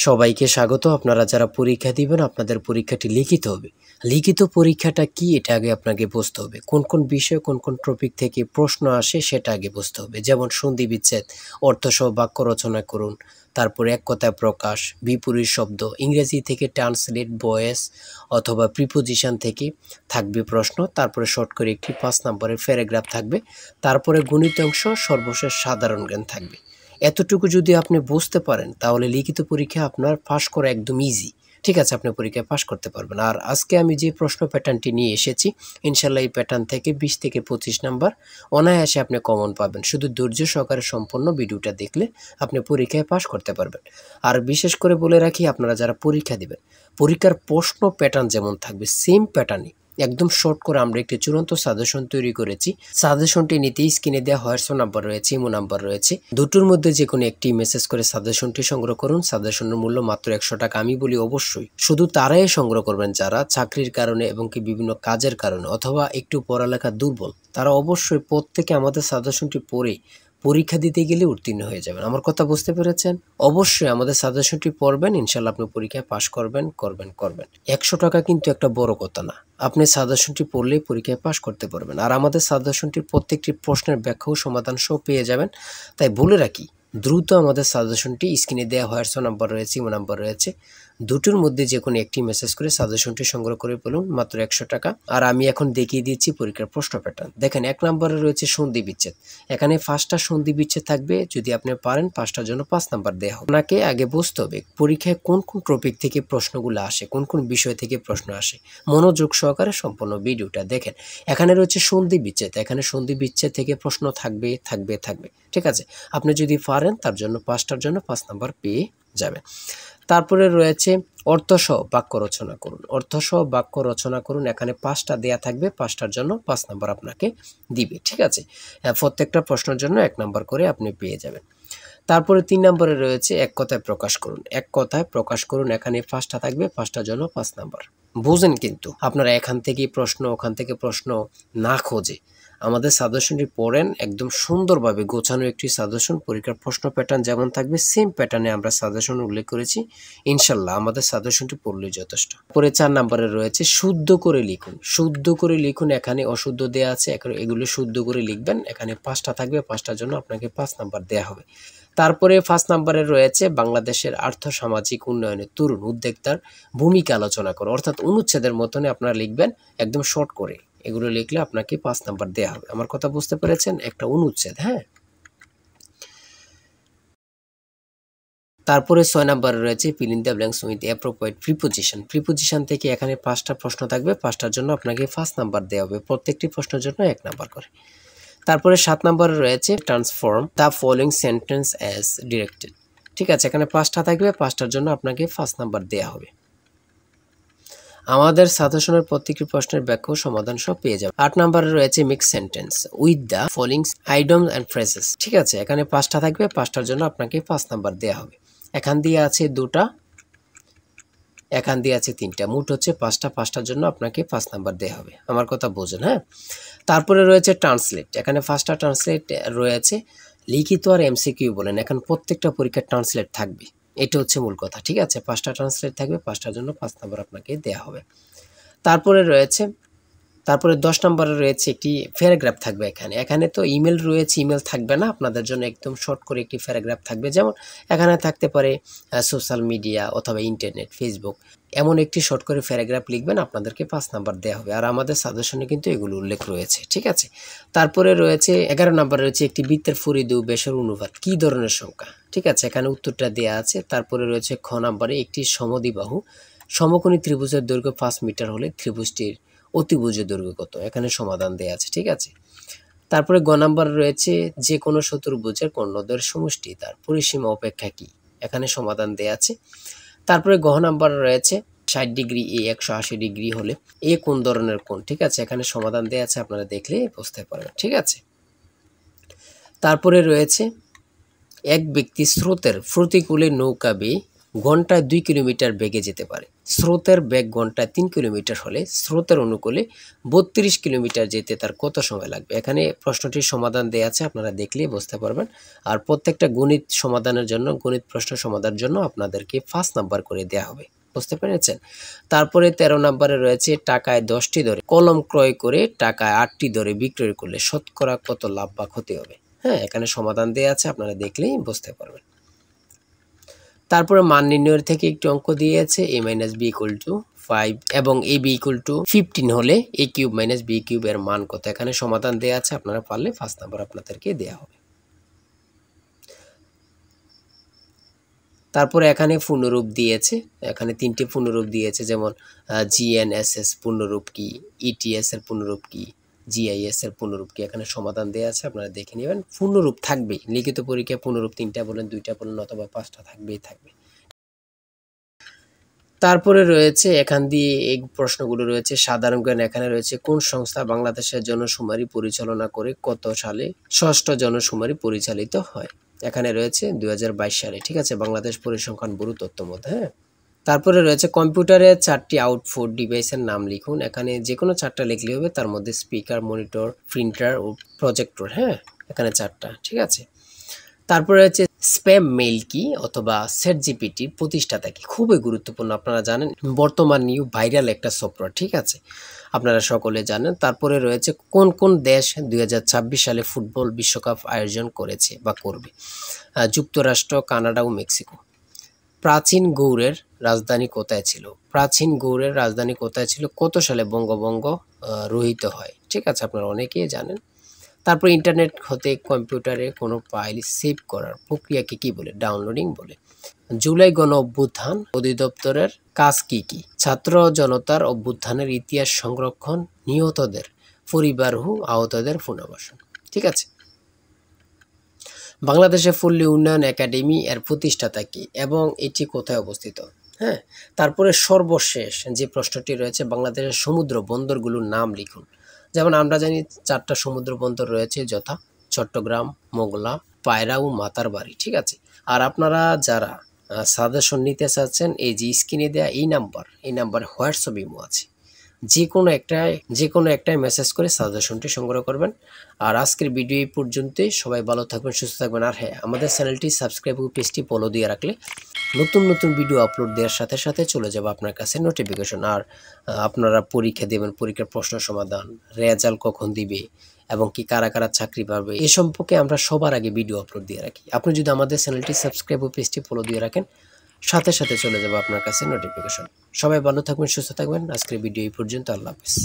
সবাইকে স্বাগত। আপনারা যারা পরীক্ষা দিবেন আপনাদের পরীক্ষাটি লিখিত হবে। লিখিত পরীক্ষাটা কি এটা আগে আপনাকে বুঝতে হবে। কোন কোন বিষয় কোন কোন টপিক থেকে প্রশ্ন আসে সেটা আগে বুঝতে হবে। যেমন সন্ধি বিচ্ছেদ, অর্থসহ বাক্য রচনা করুন, তারপরে এক কথায় প্রকাশ, বিপরীত শব্দ, ইংরেজি থেকে ট্রান্সলেট, ভয়েস অথবা প্রিপোজিশন থেকে থাকবে প্রশ্ন, তারপরে শর্ট করে একটি 5 নম্বরের প্যারাগ্রাফ থাকবে, তারপরে গণিত অংশ, সর্বশেষ সাধারণ জ্ঞান থাকবে। এতটুকু যদি আপনি বুঝতে পারেন তাহলে লিখিত পরীক্ষা আপনার পাস করা একদম ইজি। ঠিক আছে, আপনি পরীক্ষায় পাস করতে পারবেন। আর আজকে আমি যে প্রশ্ন প্যাটার্নটি নিয়ে এসেছি, ইনশাল্লাহ এই প্যাটার্ন থেকে 20 থেকে 25 নাম্বার অনায়াসে আপনি কমন পাবেন। শুধু ধৈর্য সহকারে সম্পূর্ণ ভিডিওটা দেখলে আপনি পরীক্ষায় পাস করতে পারবেন। আর বিশেষ করে বলে রাখি, আপনারা যারা পরীক্ষা দিবেন, পরীক্ষার প্রশ্ন প্যাটার্ন যেমন থাকবে সেম প্যাটার্নই একদম শর্ট করে আমরা একটি চূড়ান্ত সাজেশন তৈরি করেছি। সাজেশনটি নিতে স্ক্রিনে দেওয়া হোয়াটসঅ্যাপ নাম্বার রয়েছে, ইমো নাম্বার রয়েছে, দুটোর মধ্যে যে কোনো একটি মেসেজ করে সাজেশনটি সংগ্রহ করুন। সাজেশনের মূল্য মাত্র 100 টাকা। আমি বলি অবশ্যই শুধু তারাই সংগ্রহ করবেন যারা চাকরির কারণে এবং কি বিভিন্ন কাজের কারণে অথবা একটু পড়ালেখা দুর্বল, তারা অবশ্যই প্রত্যেকে আমাদের সাজেশনটি পড়ে পরীক্ষা দিতে গেলে উত্তীর্ণ হয়ে যাবেন। আমার কথা বুঝতে পেরেছেন? অবশ্যই আমাদের সাজেশনটি পড়বেন, ইনশাল্লাহ আপনি পরীক্ষায় পাশ করবেন। 100 টাকা কিন্তু একটা বড় কথা না। আপনি সাজেশনটি পড়লেই পরীক্ষায় পাশ করতে পারবেন। আর আমাদের সাজেশনটির প্রত্যেকটি প্রশ্নের ব্যাখ্যা ও সমাধান সহ পেয়ে যাবেন। তাই বলে রাখি, দ্রুত আমাদের সাজেশনটি স্ক্রিনে দেওয়া হোয়াটসঅ্যাপ নাম্বার রয়েছে, ইমো নাম্বার রয়েছে, দুটোর মধ্যে যে কোনো একটি মেসেজ করে সাজেশনটি সংগ্রহ করে ফেলুন, মাত্র 100 টাকা। আর আমি এখন দেখিয়ে দিচ্ছি পরীক্ষার প্রশ্ন প্যাটার্ন। দেখেন, 1 নম্বরে রয়েছে সন্ধি বিচ্ছেদ। এখানে 5টা সন্ধি বিচ্ছেদ থাকবে। যদি আপনি পারেন 5টার জন্য 5 নাম্বার দেওয়া হবে। আপনাকে আগে বুঝতে হবে পরীক্ষায় কোন কোন টপিক থেকে প্রশ্নগুলো আসে, কোন কোন বিষয় থেকে প্রশ্ন আসে। মনোযোগ সহকারে সম্পূর্ণ ভিডিওটা দেখেন। এখানে রয়েছে সন্ধি বিচ্ছেদ। এখানে সন্ধি বিচ্ছেদ থেকে প্রশ্ন থাকবে। ঠিক আছে, আপনি যদি পারেন তার জন্য 5টার জন্য 5 নাম্বার পেয়ে যাবেন। তারপরে রয়েছে অর্থসহ বাক্য রচনা করুন। অর্থসহ বাক্য রচনা করুন, এখানে 5টা দেয়া থাকবে। 5টার জন্য 5 নাম্বার আপনাকে দিবে। ঠিক আছে, প্রত্যেকটা প্রশ্নের জন্য 1 নাম্বার করে আপনি পেয়ে যাবেন। তারপরে 3 নম্বরে রয়েছে এক কথায় প্রকাশ করুন। এক কথায় প্রকাশ করুন, এখানে 5টা থাকবে। 5টার জন্য 5 নাম্বার। বুঝেন কিন্তু আপনারা এখান থেকে প্রশ্ন ওখান থেকে প্রশ্ন না খোঁজে আমাদের সাজেশনটি পড়েন। একদম সুন্দরভাবে গোছানো একটি সাজেশন। পরীক্ষার প্রশ্ন প্যাটার্ন যেমন থাকবে সেম প্যাটার্নে আমরা সাজেশন উল্লেখ করেছি। ইনশাল্লাহ আমাদের সাজেশনটি পড়লেই যথেষ্ট। পরে 4 নম্বরে রয়েছে শুদ্ধ করে লিখুন। শুদ্ধ করে লিখুন, এখানে অশুদ্ধ দেয়া আছে, এগুলো শুদ্ধ করে লিখবেন। এখানে 5টা থাকবে। 5টার জন্য আপনাকে 5 নাম্বার দেয়া হবে। তারপরে 5 নম্বরে রয়েছে বাংলাদেশের আর্থ-সামাজিক উন্নয়নে তরুণ উদ্যোক্তার ভূমিকা আলোচনা করো। অর্থাৎ অনুচ্ছেদের মতনে আপনারা লিখবেন একদম শর্ট করে। এগুলো লিখলে আপনাকে 5 নাম্বার দেয়া হবে। আমার কথা বুঝতে পেরেছেন? একটা অনুচ্ছেদ, হ্যাঁ। তারপরে 6 নম্বরে রয়েছে fill in the blanks with appropriate preposition। Preposition থেকে এখানে 5টা প্রশ্ন থাকবে। 5টার জন্য আপনাকে 5 নাম্বার দেওয়া হবে। প্রত্যেকটি প্রশ্নের জন্য 1 নাম্বার করে। তারপরে 7 নম্বরে রয়েছে transform the following sentence as directed. ঠিক আছে, এখানে 5টা থাকবে। 5টার জন্য আপনাকে 5 নাম্বার দেওয়া হবে। আমাদের সাজেশনের প্রত্যেকটি প্রশ্নের ব্যাখ্যা ও সমাধান সব পেয়ে যাবেন। 8 নম্বরে রয়েছে mix sentence with the following idioms and phrases. ঠিক আছে, এখানে 5টা থাকবে। 5টার জন্য আপনাকে 5 নাম্বার দেওয়া হবে। এখান দিয়ে আছে 2টা, এখান দিয়ে আছে 3টা, মোট হচ্ছে 5টা। 5টার জন্য আপনাকে 5 নাম্বার দেওয়া হবে। আমার কথা বোঝেন, হ্যাঁ। তারপরে রয়েছে ট্রান্সলেট। এখানে 5টা ট্রান্সলেট রয়েছে। লিখিত আর এমসিকিউ বলেন, এখন প্রত্যেকটা পরীক্ষার ট্রান্সলেট থাকবে। এটা হচ্ছে মূল কথা। ঠিক আছে, 5টা ট্রান্সলেট থাকবে। 5টার জন্য 5 নাম্বার আপনাকে দেওয়া হবে। তারপরে 10 নম্বরে রয়েছে একটি প্যারাগ্রাফ থাকবে। এখানে তো ইমেল রয়েছে, ইমেল থাকবে না আপনাদের জন্য। একদম শর্ট করে একটি প্যারাগ্রাফ থাকবে। যেমন এখানে থাকতে পারে সোশ্যাল মিডিয়া অথবা ইন্টারনেট, ফেসবুক, এমন একটি শর্ট করে প্যারাগ্রাফ লিখবেন, আপনাদেরকে 5 নাম্বার দেওয়া হবে। আর আমাদের সাজেশনে কিন্তু এগুলো উল্লেখ রয়েছে। ঠিক আছে, তারপরে রয়েছে 11 নম্বরে রয়েছে একটি বৃত্তের ফরিদু বেসর অনুপাত কী ধরনের সংখ্যা। ঠিক আছে, এখানে উত্তরটা দেওয়া আছে। তারপরে রয়েছে খ নম্বরে একটি সমদ্বিবাহু সমকোণী ত্রিভুজের দৈর্ঘ্য 5 মিটার হলে ত্রিভুজটির অতিভুজের দৈর্ঘ্য কত, এখানে সমাধান দেওয়া আছে। ঠিক আছে, তারপরে গ নাম্বার রয়েছে যে কোনো চতুর্ভুজের কর্ণদ্বয়ের সমষ্টি তার পরিসীমা অপেক্ষা কি, এখানে সমাধান দেওয়া আছে। তারপরে গ নাম্বার রয়েছে 60 ডিগ্রি এ 180 ডিগ্রি হলে এ কোন ধরনের কোণ। ঠিক আছে, এখানে সমাধান দেওয়া আছে, আপনারা দেখলে বুঝতে পারবেন। ঠিক আছে, তারপরে রয়েছে এক ব্যক্তি স্রোতের প্রতিকূলে নৌকা বেয়ে ঘন্টায় 2 কিলোমিটার বেগে যেতে পারে। স্রোতের বেগ ঘন্টায় 3 কিলোমিটার হলে স্রোতের অনুকূলে 32 কিলোমিটার যেতে তার কত সময় লাগবে? এখানে প্রশ্নটির সমাধান দেয়া আছে, আপনারা দেখলেই বুঝতে পারবেন। আর প্রত্যেকটা গণিত সমাধানের জন্য, গণিত প্রশ্ন সমাধানের জন্য আপনাদেরকে 5 নাম্বার করে দেয়া হবে। বুঝতে পেরেছেন? তারপরে 13 নম্বরে রয়েছে টাকায় 10টি দরে কলম ক্রয় করে টাকায় 8টি দরে বিক্রয় করলে শতকরা কত লাভ বা ক্ষতি হবে? হ্যাঁ, এখানে সমাধান দেয়া আছে, আপনারা দেখলেই বুঝতে পারবেন। তারপরে মান নির্ণয়ের থেকে একটি অঙ্ক দিয়েছে a - b = 5 এবং ab = 15 হলে a³ - b³ এর মান কত? এখানে সমাধান দেয়া আছে, আপনারা পারলে 5 নাম্বার আপনাদেরকে দেয়া হবে। তারপরে এখানে পূর্ণরূপ দিয়েছে, এখানে 3টি পূর্ণরূপ দিয়েছে, যেমন GNSS পূর্ণরূপ কি, ETS এর পূর্ণরূপ কি, GIS এর পূর্ণরূপ কি, এখানে সমাধান দেয়া আছে, আপনারা দেখে নেবেন। পূর্ণরূপ থাকবেই, লিখিত পরীক্ষায় পূর্ণরূপ 3টা বলেন, 2টা বলেন অথবা 5টা থাকবেই থাকবে। তারপরে রয়েছে এখান দিয়ে এই প্রশ্নগুলো রয়েছে সাধারণ জ্ঞান। এখানে রয়েছে কোন সংস্থা বাংলাদেশের জনশুমারি পরিচালনা করে কত সালে 6ষ্ঠ জনশুমারি পরিচালিত হয়? এখানে রয়েছে 2022 সালে। ঠিক আছে, বাংলাদেশ পরিসংখ্যান ব্যুরো তথ্য মতে। হ্যাঁ, তারপরে রয়েছে কম্পিউটারে 4টি আউটপুট ডিভাইসের নাম লিখুন। এখানে যে কোনো 4টা লিখলে হবে, তার মধ্যে স্পিকার, মনিটর, প্রিন্টার ও প্রজেক্টর। হ্যাঁ, এখানে 4টা। ঠিক আছে, তারপরে হচ্ছে স্প্যাম মেইল কি অথবা ChatGPT প্রতিষ্ঠাতা কি? খুবই গুরুত্বপূর্ণ, আপনারা জানেন বর্তমান নিউ ভাইরাল একটা সফটওয়্যার। ঠিক আছে, আপনারা সকলে জানেন। তারপরে রয়েছে কোন কোন দেশ 2026 সালে ফুটবল বিশ্বকাপ আয়োজন করেছে বা করবে? যুক্তরাষ্ট্র, কানাডা ও মেক্সিকো। প্রাচীন গৌড়ের রাজধানী কোথায় ছিল? প্রাচীন গৌড়ের রাজধানী কোথায় ছিল? কত সালে বঙ্গভঙ্গ রহিত হয়? ঠিক আছে, আপনারা অনেকেই জানেন। তারপর ইন্টারনেট হতে কম্পিউটারে কোনো ফাইল সেভ করার প্রক্রিয়াকে কি বলে? ডাউনলোডিং বলে। জুলাই গণ অভ্যুত্থান অধিদপ্তরের কাজ কি কি? ছাত্র জনতার অভ্যুত্থানের ইতিহাস সংরক্ষণ, নিহতদের পরিবার ও আহতদের পুনর্বাসন। ঠিক আছে, বাংলাদেশে পল্লী উন্নয়ন একাডেমি এর প্রতিষ্ঠাতা কি এবং এটি কোথায় অবস্থিত? হ্যাঁ, তারপরে সর্বশেষ যে প্রশ্নটি রয়েছে বাংলাদেশের সমুদ্র বন্দরগুলোর নাম লিখুন। যেমন আমরা জানি 4টা সমুদ্র বন্দর রয়েছে, যথা চট্টগ্রাম, মোংলা, পায়রা ও মাতারবাড়ি। ঠিক আছে, আর আপনারা যারা সাজেশন নিতে চাচ্ছেন, এই যে স্ক্রিনে দেওয়া এই নাম্বারে হোয়াটসঅ্যাপ ইমো আছে, যে কোনো একটাই মেসেজ করে সাজেশনটি সংগ্রহ করবেন। আর আজকের ভিডিও এই পর্যন্তই। সবাই ভালো থাকবেন, সুস্থ থাকবেন। আর হ্যাঁ, আমাদের চ্যানেলটি সাবস্ক্রাইব ও পেজটি ফলো দিয়ে রাখলে নতুন নতুন ভিডিও আপলোড দেওয়ার সাথে সাথে চলে যাবে আপনার কাছে নোটিফিকেশন। আর আপনারা পরীক্ষা দেবেন, পরীক্ষার প্রশ্ন সমাধান, রেজাল্ট কখন দিবে এবং কি কারা কারা চাকরি পাবে, এ সম্পর্কে আমরা সবার আগে ভিডিও আপলোড দিয়ে রাখি। আপনি যদি আমাদের চ্যানেলটি সাবস্ক্রাইব ও পেজটি ফলো দিয়ে রাখেন, সাথে সাথে চলে যাবে আপনার কাছে নোটিফিকেশন। সবাই ভালো থাকবেন, সুস্থ থাকবেন। আজকের ভিডিও এই পর্যন্ত। আল্লাহ হাফেজ।